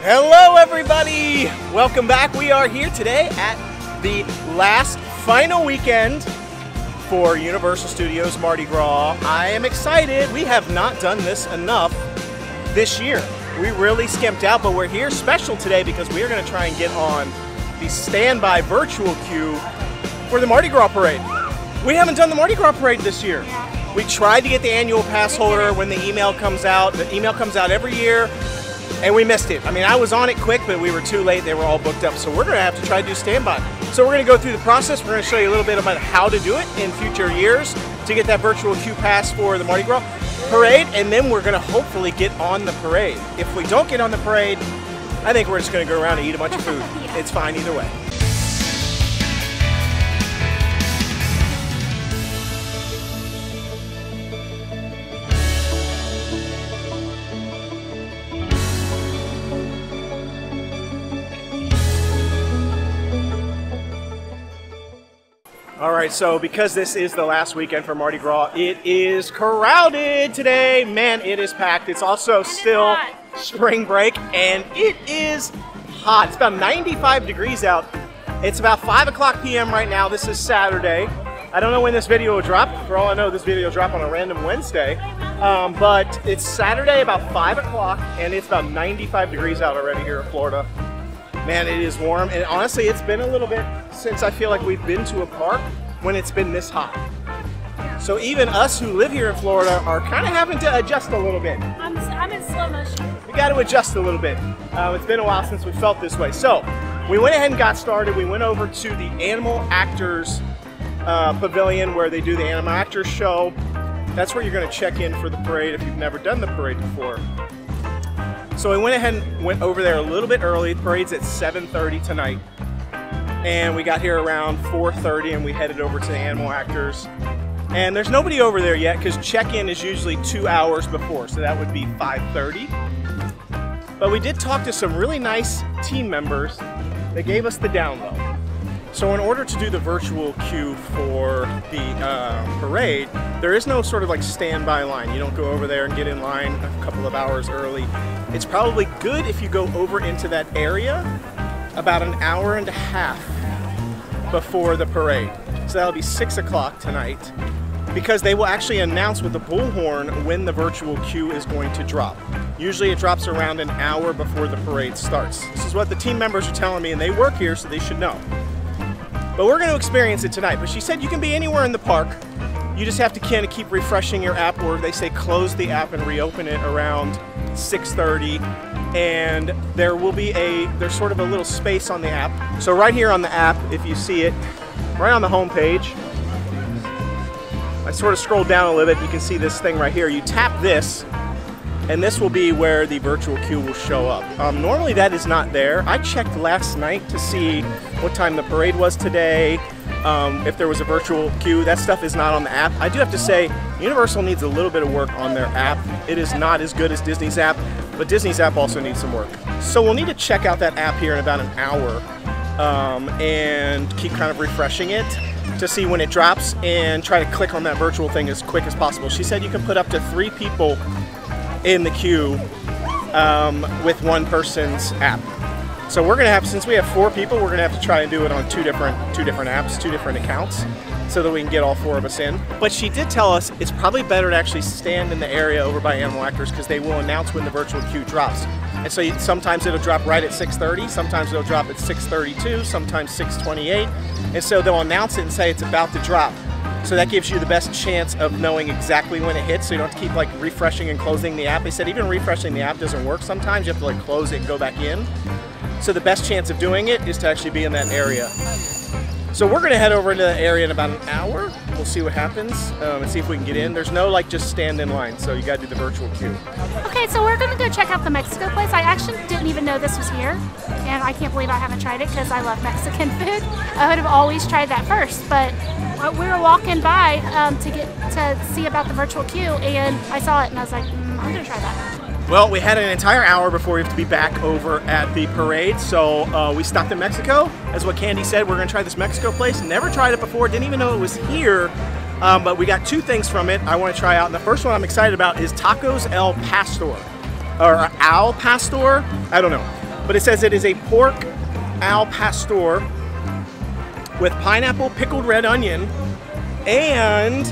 Hello everybody! Welcome back. We are here today at the last final weekend for Universal Studios Mardi Gras. I am excited. We have not done this enough this year. We really skimped out, but we're here special today because we are going to try and get on the standby virtual queue for the Mardi Gras Parade. We haven't done the Mardi Gras Parade this year. We tried to get the annual pass holder when the email comes out. The email comes out every year. And we missed it. I mean, I was on it quick, but we were too late. They were all booked up. So we're going to have to try to do standby. So we're going to go through the process. We're going to show you a little bit about how to do it in future years to get that virtual queue pass for the Mardi Gras Parade. And then we're going to hopefully get on the parade. If we don't get on the parade, I think we're just going to go around and eat a bunch of food. Yeah. It's fine either way. All right, so because this is the last weekend for Mardi Gras, it is crowded today. Man, it is packed. It's also still spring break, and it is hot. It's about 95 degrees out. It's about 5 o'clock p.m. right now. This is Saturday. I don't know when this video will drop. For all I know, this video will drop on a random Wednesday. But it's Saturday about 5 o'clock, and it's about 95 degrees out already here in Florida. Man, it is warm, and honestly, it's been a little bit since I feel like we've been to a park when it's been this hot. So even us who live here in Florida are kind of having to adjust a little bit. I'm in slow motion. We got to adjust a little bit. It's been a while since we felt this way. So we went ahead and got started. We went over to the Animal Actors Pavilion where they do the Animal Actors show. That's where you're going to check in for the parade if you've never done the parade before. So we went ahead and went over there a little bit early. The parade's at 7:30 tonight. And we got here around 4:30 and we headed over to the Animal Actors. And there's nobody over there yet because check-in is usually 2 hours before, so that would be 5:30. But we did talk to some really nice team members that gave us the down low. So in order to do the virtual queue for the parade, there is no sort of like standby line. You don't go over there and get in line a couple of hours early. It's probably good if you go over into that area about an hour and a half before the parade. So that'll be 6 o'clock tonight because they will actually announce with the bullhorn when the virtual queue is going to drop. Usually it drops around an hour before the parade starts. This is what the team members are telling me, and they work here, so they should know. But we're going to experience it tonight. But she said you can be anywhere in the park. You just have to kind of keep refreshing your app, or they say close the app and reopen it around 6:30. And there will be there's sort of a little space on the app. So right here on the app, if you see it, right on the home page, I sort of scroll down a little bit, you can see this thing right here. You tap this, and this will be where the virtual queue will show up. Normally that is not there. I checked last night to see what time the parade was today, if there was a virtual queue. That stuff is not on the app. I do have to say, Universal needs a little bit of work on their app. It is not as good as Disney's app, but Disney's app also needs some work. So we'll need to check out that app here in about an hour and keep kind of refreshing it to see when it drops and try to click on that virtual thing as quick as possible. She said you can put up to 3 people in the queue with one person's app. So we're gonna have, since we have 4 people, we're gonna have to try and do it on two different apps, 2 different accounts, so that we can get all 4 of us in. But she did tell us it's probably better to actually stand in the area over by Animal Actors because they will announce when the virtual queue drops. And so sometimes it'll drop right at 6:30, sometimes it'll drop at 6:32, sometimes 6:28. And so they'll announce it and say it's about to drop. So that gives you the best chance of knowing exactly when it hits, so you don't have to keep like refreshing and closing the app. They said even refreshing the app doesn't work sometimes. You have to like close it and go back in. So the best chance of doing it is to actually be in that area. So we're gonna head over into the area in about an hour. We'll see what happens and see if we can get in. There's no like just stand in line, so you gotta do the virtual queue. Okay, so we're gonna go check out the Mexico place. I actually didn't even know this was here, and I can't believe I haven't tried it because I love Mexican food. I would have always tried that first, but we were walking by to see about the virtual queue, and I saw it, and I was like, I'm gonna try that. Well, we had an entire hour before we have to be back over at the parade, so we stopped in Mexico. As what Candy said, we're gonna try this Mexico place. Never tried it before, didn't even know it was here, but we got 2 things from it I wanna try out. And the first one I'm excited about is Tacos El Pastor, or Al Pastor, I don't know. but it says it is a pork al pastor with pineapple, pickled red onion, and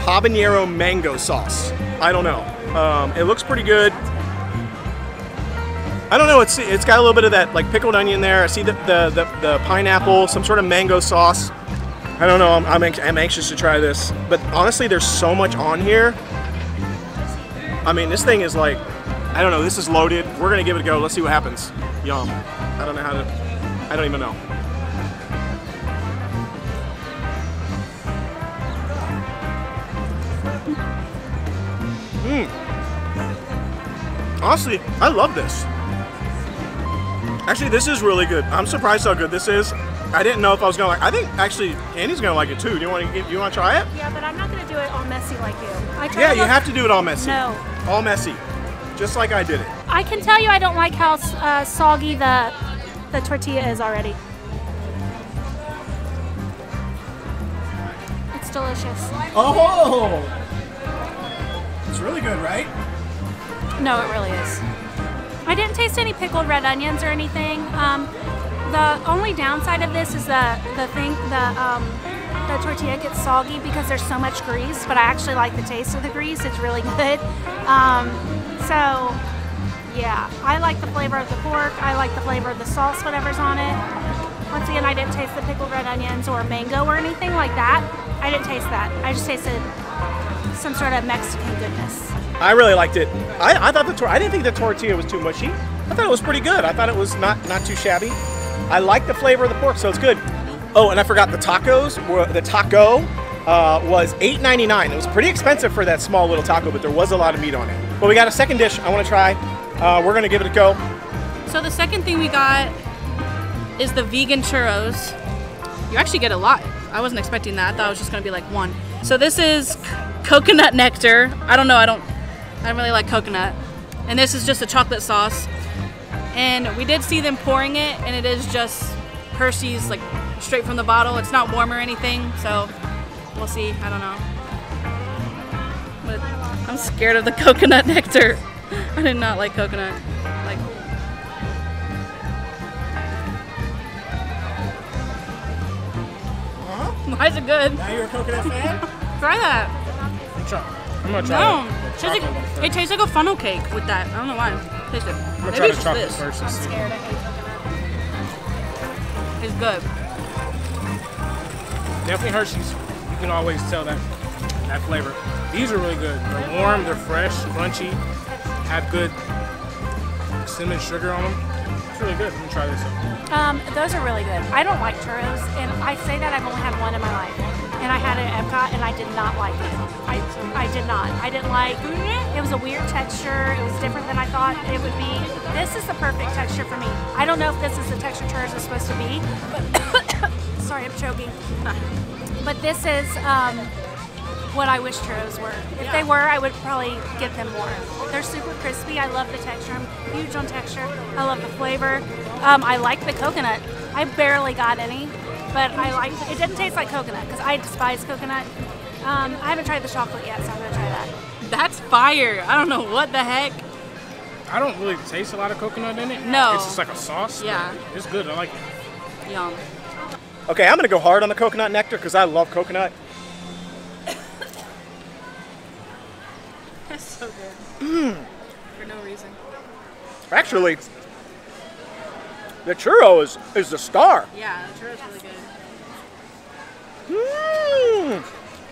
habanero mango sauce. I don't know. It looks pretty good. I don't know. It's got a little bit of that like pickled onion there. I see the pineapple, some sort of mango sauce. I don't know. I'm anxious to try this. But honestly, there's so much on here. I mean, this thing is like, I don't know. This is loaded. We're gonna give it a go. Let's see what happens. Yum. I don't know how to. I don't even know. Honestly, I love this. Actually, this is really good. I'm surprised how good this is. I didn't know if I was gonna like. I think actually Candy's gonna like it too. Do you want to try it? Yeah, but I'm not gonna do it all messy like you. Yeah, you have to do it all messy. No. All messy, just like I did it. I can tell you, I don't like how soggy the tortilla is already. It's delicious. Oh, it's really good, right? No, it really is. I didn't taste any pickled red onions or anything. The only downside of this is the tortilla gets soggy because there's so much grease, but I actually like the taste of the grease. It's really good. So, yeah, I like the flavor of the pork. I like the flavor of the sauce, whatever's on it. Once again, I didn't taste the pickled red onions or mango or anything like that. I didn't taste that. I just tasted some sort of Mexican goodness. I really liked it. I thought I didn't think the tortilla was too mushy. I thought it was pretty good. I thought it was not too shabby. I like the flavor of the pork, so it's good. Oh, and I forgot the tacos. The taco was $8.99. It was pretty expensive for that small little taco, but there was a lot of meat on it. But we got a second dish I want to try. We're gonna give it a go. So the second thing we got is the vegan churros. You actually get a lot. I wasn't expecting that. I thought it was just gonna be like one. So this is coconut nectar. I don't know. I don't really like coconut. And this is just a chocolate sauce. And we did see them pouring it, and it is just Hershey's, like straight from the bottle. It's not warm or anything, so we'll see. I don't know. But I'm scared of the coconut nectar. I did not like coconut. Like, why is it good? Now you're a coconut fan? Try that. I'm gonna try No, it tastes like a funnel cake with that. I don't know why. Taste it. I'm gonna Maybe try it's the just chocolate this. first. I'm scared. I hate coconut. It's good. Definitely Hershey's. You can always tell that flavor. These are really good. They're warm, they're fresh, crunchy, have good cinnamon sugar on them. It's really good. Let me try this one. Those are really good. I don't like churros, and I say that I've only had one in my life. And I had it at Epcot, and I did not like it. I did not. I didn't like it. It was a weird texture. It was different than I thought it would be. This is the perfect texture for me. I don't know if this is the texture churros is supposed to be, but sorry, I'm choking. But this is what I wish churros were. If they were, I would probably get them more. They're super crispy. I love the texture. I'm huge on texture. I love the flavor. I like the coconut. I barely got any, but I like it. It didn't taste like coconut because I despise coconut. I haven't tried the chocolate yet, so I'm gonna try that. That's fire. I don't know what the heck. I don't really taste a lot of coconut in it. No. It's just like a sauce. Yeah. It's good. I like it. Yum. Okay, I'm gonna go hard on the coconut nectar because I love coconut. That's so good. For no reason. Actually, the churro is the star. Yeah, the churro's really good.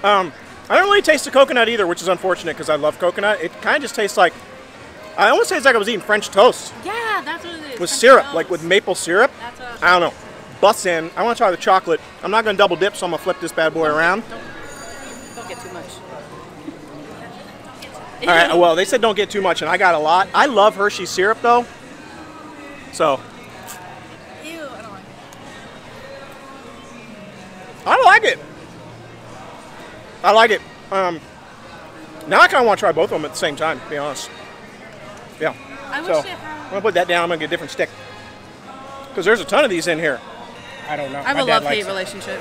I don't really taste the coconut either, which is unfortunate because I love coconut. It kind of just tastes like, I almost tastes like I was eating French toast Yeah, that's what it is. with French syrup, toast. like with maple syrup. That's what I don't know. Bust in. I want to try the chocolate. I'm not going to double dip, so I'm going to flip this bad boy around. Don't get too much. All right, well, they said don't get too much, and I got a lot. I love Hershey's syrup, though. So, Ew, I don't like it. I like it. I like it. Now I kind of want to try both of them at the same time, to be honest. Yeah. I wish So, it had. I'm going to put that down. I'm going to get a different stick. Because there's a ton of these in here. I don't know. I have My a dad love-hate likes it. relationship.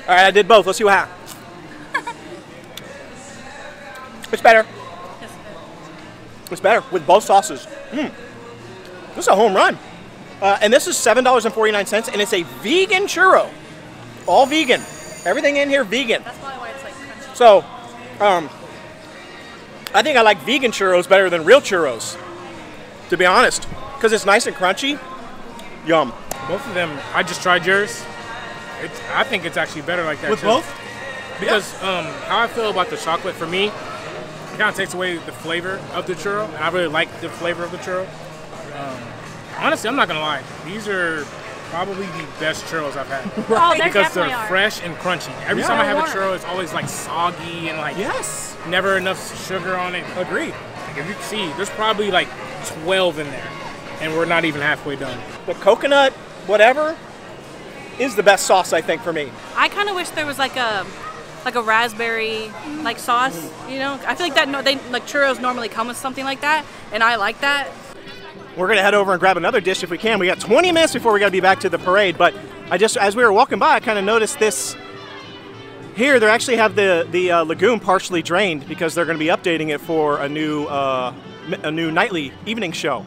All right, I did both. Let's see what happens. Which better? It's better with both sauces. This is a home run. And this is $7.49, and it's a vegan churro. All vegan. Everything in here vegan. That's probably why it's like crunchy. So, I think I like vegan churros better than real churros, to be honest, because it's nice and crunchy. Yum. Both of them, I just tried yours. I think it's actually better like that With too. both? Because how I feel about the chocolate, for me, it kind of takes away the flavor of the churro. And I really like the flavor of the churro. Honestly, I'm not going to lie. These are probably the best churros I've had. Oh, they Because definitely they're are. fresh and crunchy. Every time I have a churro, it's always like soggy and like Yes. never enough sugar on it. Agreed. Like, if you can see, there's probably like 12 in there. And we're not even halfway done. The coconut, whatever, is the best sauce, I think, for me. I kind of wish there was like a raspberry like sauce, you know? I feel like that like churros normally come with something like that, and I like that. We're gonna head over and grab another dish if we can. We got 20 minutes before we gotta be back to the parade, but as we were walking by, I kind of noticed this. Here, they actually have the lagoon partially drained because they're gonna be updating it for a new nightly evening show.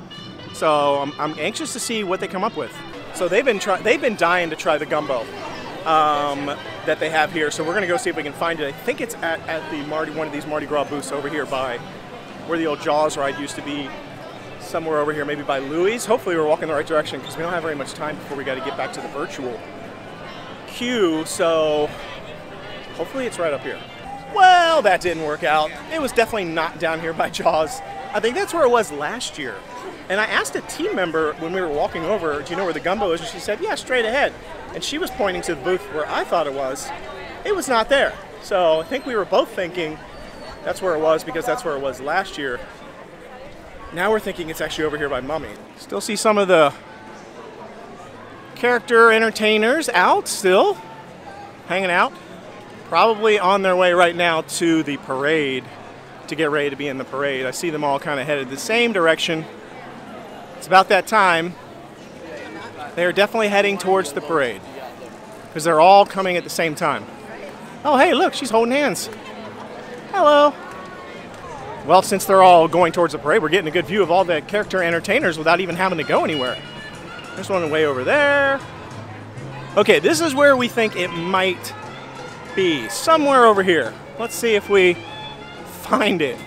So I'm anxious to see what they come up with. So they've been dying to try the gumbo that they have here. So we're gonna go see if we can find it. I think it's at the one of these Mardi Gras booths over here by where the old Jaws ride used to be. Somewhere over here, maybe by Louis. Hopefully we're walking the right direction because we don't have very much time before we got to get back to the virtual queue. So hopefully it's right up here. Well, that didn't work out. It was definitely not down here by Jaws. I think that's where it was last year. And I asked a team member when we were walking over, do you know where the gumbo is? And she said, yeah, straight ahead. And she was pointing to the booth where I thought it was. It was not there. So I think we were both thinking that's where it was because that's where it was last year. Now we're thinking it's actually over here by Mummy. Still see some of the character entertainers out still, hanging out. Probably on their way right now to the parade to get ready to be in the parade. I see them all kind of headed the same direction. It's about that time. They are definitely heading towards the parade because they're all coming at the same time. Oh, hey, look, she's holding hands. Hello. Well, since they're all going towards the parade, we're getting a good view of all the character entertainers without even having to go anywhere. There's one way over there. Okay, this is where we think it might be. Somewhere over here. Let's see if we find it.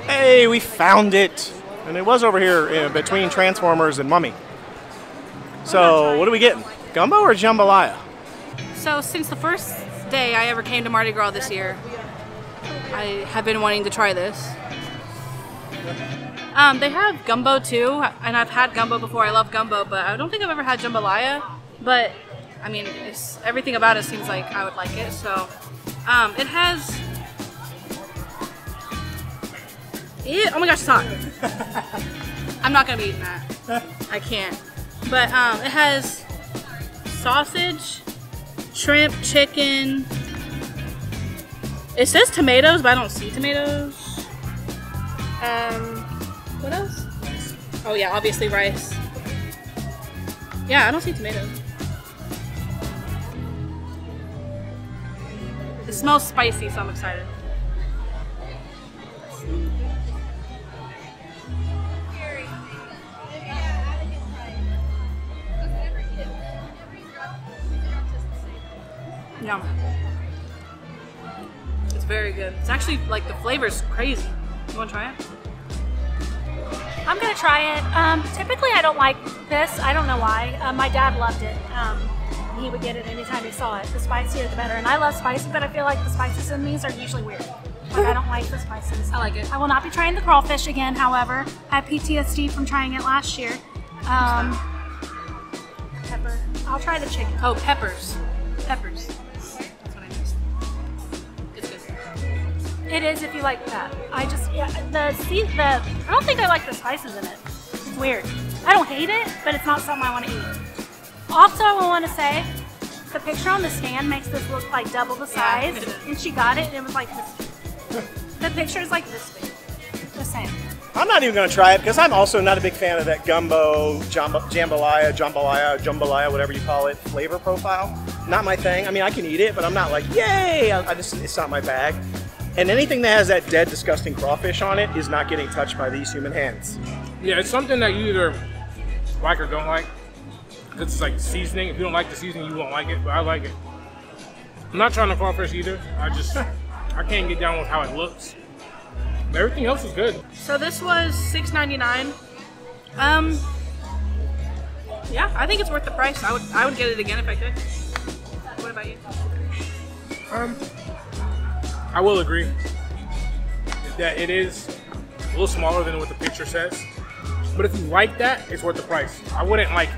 Hey, we found it. And it was over here between Transformers and Mummy. So, what are we getting? Gumbo or jambalaya? So since the first day I ever came to Mardi Gras this year, I have been wanting to try this. They have gumbo too, and I've had gumbo before. I love gumbo, but I don't think I've ever had jambalaya. But I mean, everything about it seems like I would like it. So it has. Oh my gosh, it's hot. I'm not gonna be eating that. I can't. But it has sausage, shrimp, chicken. It says tomatoes, but I don't see tomatoes. What else? Oh yeah, obviously rice. Yeah, I don't see tomatoes. It smells spicy, so I'm excited. Yum. It's very good. It's actually like the flavor's crazy. You want to try it? I'm gonna try it. Typically I don't like this. I don't know why. My dad loved it. He would get it anytime he saw it. The spicier the better. And I love spicy, but I feel like the spices in these are usually weird. Like I don't like the spices. I like it. I will not be trying the crawfish again, however. I had PTSD from trying it last year. Pepper. I'll try the chicken. Oh, peppers. Peppers. That's what I missed. It's good. It is if you like that. I don't think I like the spices in it. It's weird. I don't hate it, but it's not something I want to eat. Also, I want to say, the picture on the stand makes this look like double the size, and she got it, and it was like this. The picture is like this big. Just saying. I'm not even going to try it because I'm also not a big fan of that gumbo, jambalaya, whatever you call it, flavor profile. Not my thing. I mean, I can eat it, but I'm not like, yay! It's not my bag. And anything that has that dead, disgusting crawfish on it is not getting touched by these human hands. Yeah, it's something that you either like or don't like. Because it's like seasoning. If you don't like the seasoning, you won't like it, but I like it. I'm not trying to crawfish either. I can't get down with how it looks. Everything else is good. So this was $6.99. Yeah, I think it's worth the price. I would get it again if I could. What about you? I will agree that it is a little smaller than what the picture says. But if you like that, it's worth the price. I wouldn't like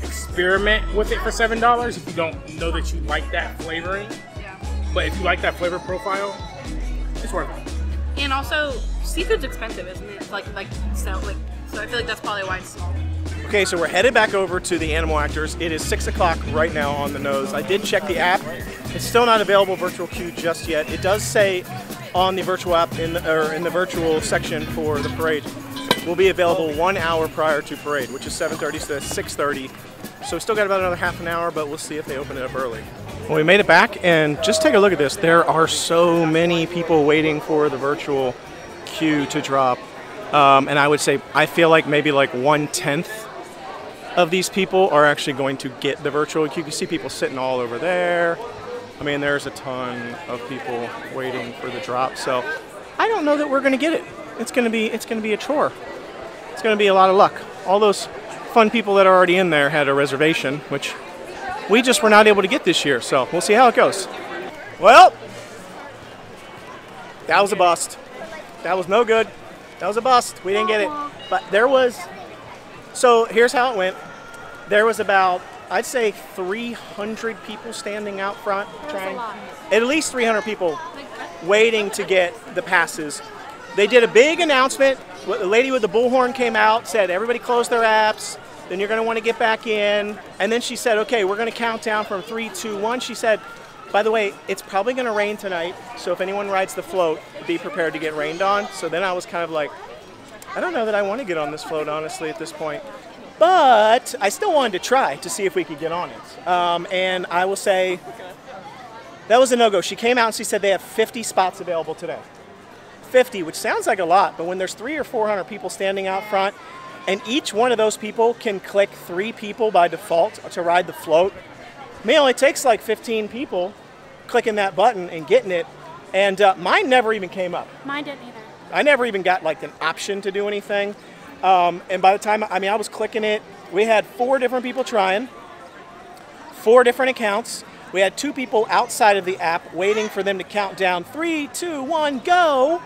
experiment with it for $7 if you don't know that you like that flavoring. Yeah. But if you like that flavor profile, it's worth it. And also, seafood's expensive, isn't it? So I feel like that's probably why it's. Okay, so we're headed back over to the Animal Actors. It is 6 o'clock right now on the nose. I did check the app. It's still not available virtual queue just yet. It does say on the virtual app in the virtual section for the parade will be available 1 hour prior to parade, which is 7:30 to 6:30. So we still got about another half an hour, but we'll see if they open it up early. Well, we made it back, and just take a look at this. There are so many people waiting for the virtual queue to drop. And I would say, I feel like maybe like 1/10 of these people are actually going to get the virtual queue. You can see people sitting all over there. I mean, there's a ton of people waiting for the drop. So I don't know that we're going to get it. It's going to be a chore. It's going to be a lot of luck. All those fun people that are already in there had a reservation, which we just were not able to get this year. So we'll see how it goes. Well, that was a bust. That was no good. That was a bust. We didn't get it. But there was, so here's how it went. There was about, I'd say 300 people standing out front trying. At least 300 people waiting to get the passes. They did a big announcement. The lady with the bullhorn came out, said everybody close their apps, then you're going to want to get back in. And then she said, okay, we're going to count down from 3, 2, 1. She said, by the way, it's probably going to rain tonight, so if anyone rides the float, be prepared to get rained on. So then I was kind of like, I don't know that I want to get on this float, honestly, at this point. But I still wanted to try to see if we could get on it. And I will say, that was a no-go. She came out and she said they have 50 spots available today. 50, which sounds like a lot, but when there's 300 or 400 people standing out front, and each one of those people can click 3 people by default to ride the float, it only takes like 15 people clicking that button and getting it, and mine never even came up. Mine didn't either. I never even got like an option to do anything, and by the time, I was clicking it, we had 4 different people trying, 4 different accounts. We had 2 people outside of the app waiting for them to count down 3, 2, 1, go.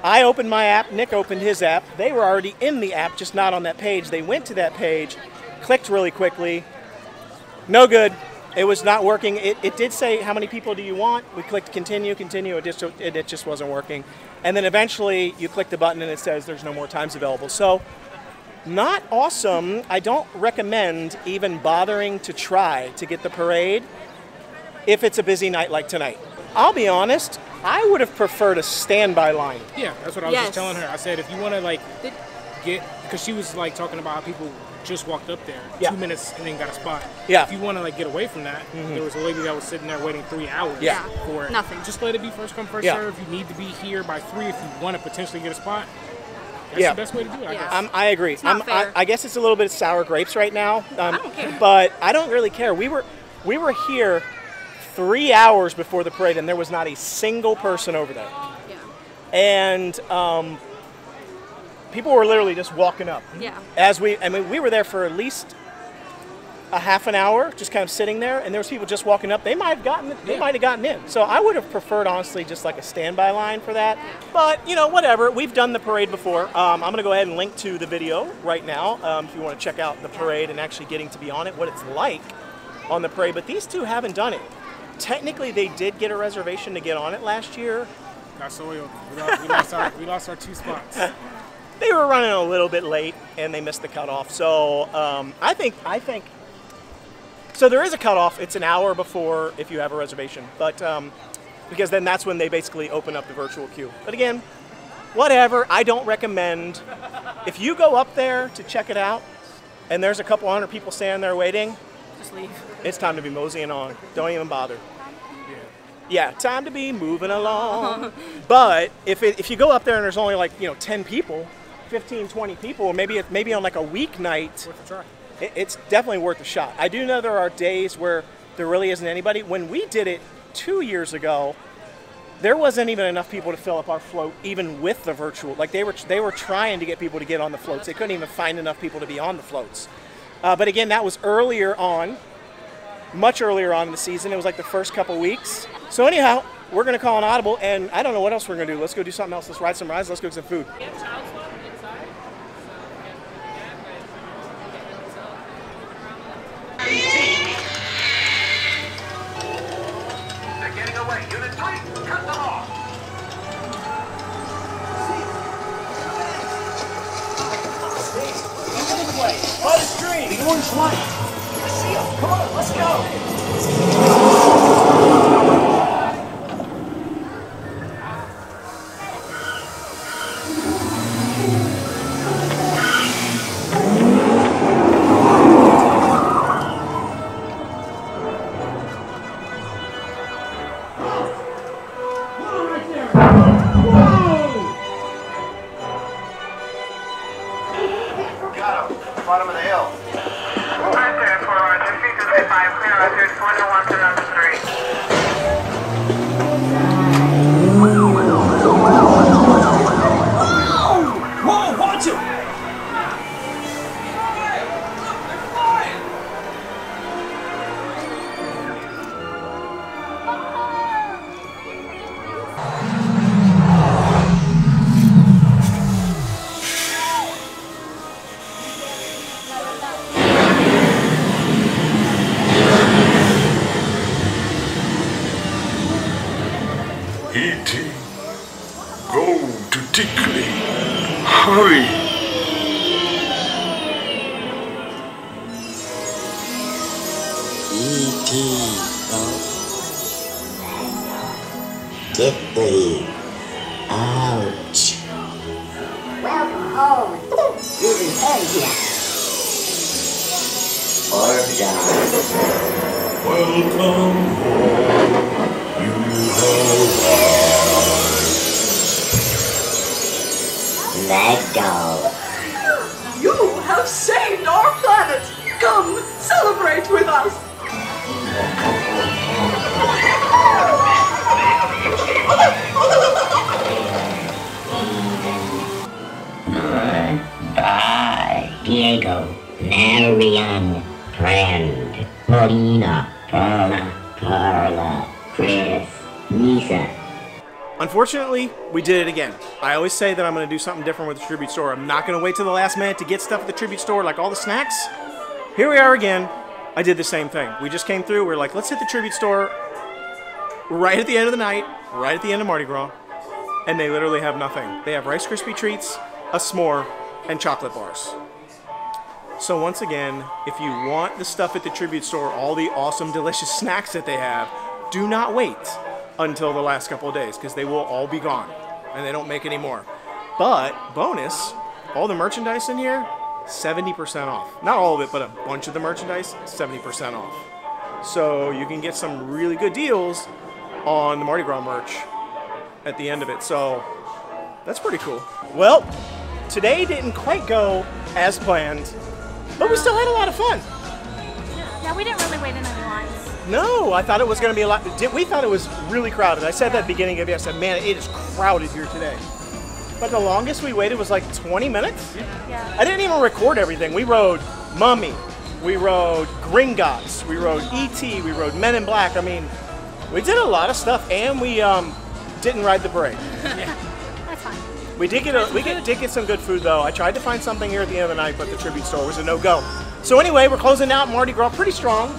I opened my app, Nick opened his app. They were already in the app, just not on that page. They went to that page, clicked really quickly. No good. It was not working. It did say, how many people do you want? We clicked continue, continue. It just wasn't working. And then eventually you click the button and it says there's no more times available. So not awesome. I don't recommend even bothering to try to get the parade if it's a busy night like tonight. I'll be honest, I would have preferred a standby line. Yeah, that's what I was just telling her. I said, if you want to like get, because she was like talking about how people just walked up there 2 minutes and then got a spot. Yeah. If you want to like get away from that, there was a lady that was sitting there waiting 3 hours for it. Nothing. Just let it be first come, first serve. You need to be here by 3 if you want to potentially get a spot. That's the best way to do it, I guess. I agree. It's not fair. I guess it's a little bit sour grapes right now. I don't care. But I don't really care. We were here 3 hours before the parade, and there was not a single person over there. Yeah. And people were literally just walking up. Yeah. We were there for at least a half an hour, just kind of sitting there, and there was people just walking up. They might have gotten in. So I would have preferred, honestly, just like a standby line for that. But, you know, whatever. We've done the parade before. I'm going to go ahead and link to the video right now if you want to check out the parade and actually getting to be on it, what it's like on the parade. But these 2 haven't done it. Technically, they did get a reservation to get on it last year. Got soiled. We lost our 2 spots. They were running a little bit late, and they missed the cutoff. So I think. So there is a cutoff. It's an hour before if you have a reservation, but because then that's when they basically open up the virtual queue. But again, whatever. I don't recommend. If you go up there to check it out, and there's a couple hundred people standing there waiting, Just leave. it's time to be moseying on. Don't even bother. Yeah, time to be moving along. But if you go up there and there's only like 10 people, 15, 20 people, or maybe on like a weeknight, Worth a try. it's definitely worth a shot. I do know there are days where there really isn't anybody. When we did it 2 years ago, there wasn't even enough people to fill up our float, even with the virtual. Like they were trying to get people to get on the floats. They couldn't even find enough people to be on the floats. But again, that was earlier on, much earlier on in the season. It was like the first couple weeks. So anyhow, we're gonna call an audible, and I don't know what else we're gonna do. Let's go do something else. Let's ride some rides. Let's go get some food. They're getting away. Unit 3, cut them off. By the stream. The orange light. I see them. Come on, let's go. Got him. Bottom of the hill. Right there, for Roger, 355, clear Roger, 21 to number 3. Whoa, watch him! E.T. Go to Tickley. Hurry. E.T. Tickley. Ouch. Welcome home. Using hands here. Order. Welcome home. You have Let go. You have saved our planet! Come, celebrate with us! Bye, Diego, Marian, friend, Marina, Paula, Carla, Chris, Lisa. Unfortunately, we did it again. I always say that I'm going to do something different with the tribute store. I'm not going to wait till the last minute to get stuff at the tribute store, like all the snacks. Here we are again. I did the same thing. We just came through. We're like, let's hit the tribute store right at the end of the night, right at the end of Mardi Gras, and they literally have nothing. They have Rice Krispie treats, a s'more, and chocolate bars. So once again, if you want the stuff at the tribute store, all the awesome, delicious snacks that they have, do not wait until the last couple of days, because they will all be gone and they don't make any more. But bonus, all the merchandise in here, 70% off. Not all of it, but a bunch of the merchandise, 70% off. So you can get some really good deals on the Mardi Gras merch at the end of it. So that's pretty cool. Well, today didn't quite go as planned, but we still had a lot of fun. Yeah, we didn't really wait in any lines. No, I thought it was going to be a lot. We thought it was really crowded. I said that at the beginning of it. I said, man, it is crowded here today. But the longest we waited was like 20 minutes. Yeah. I didn't even record everything. We rode Mummy. We rode Gringotts. We rode E.T. We rode Men in Black. I mean, we did a lot of stuff, and we didn't ride the parade. That's fine. We did get some good food, though. I tried to find something here at the end of the night, but the tribute store was a no-go. So anyway, we're closing out Mardi Gras pretty strong.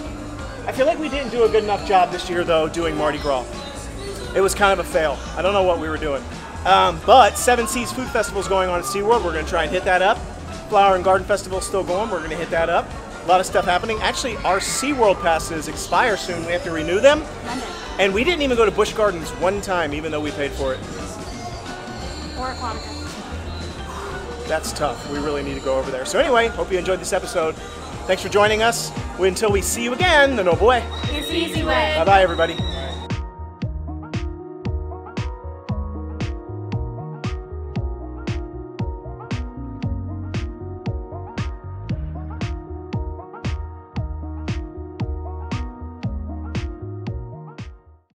I feel like we didn't do a good enough job this year, though, doing Mardi Gras. It was kind of a fail. I don't know what we were doing. But Seven Seas Food Festival is going on at SeaWorld. We're going to try and hit that up. Flower and Garden Festival is still going. We're going to hit that up. A lot of stuff happening. Actually, our SeaWorld passes expire soon. We have to renew them. Monday. And we didn't even go to Busch Gardens one time, even though we paid for it. Or Aquatica. That's tough. We really need to go over there. So anyway, hope you enjoyed this episode. Thanks for joining us. Until we see you again, the Noble Way. It's the easy way. Bye-bye, everybody.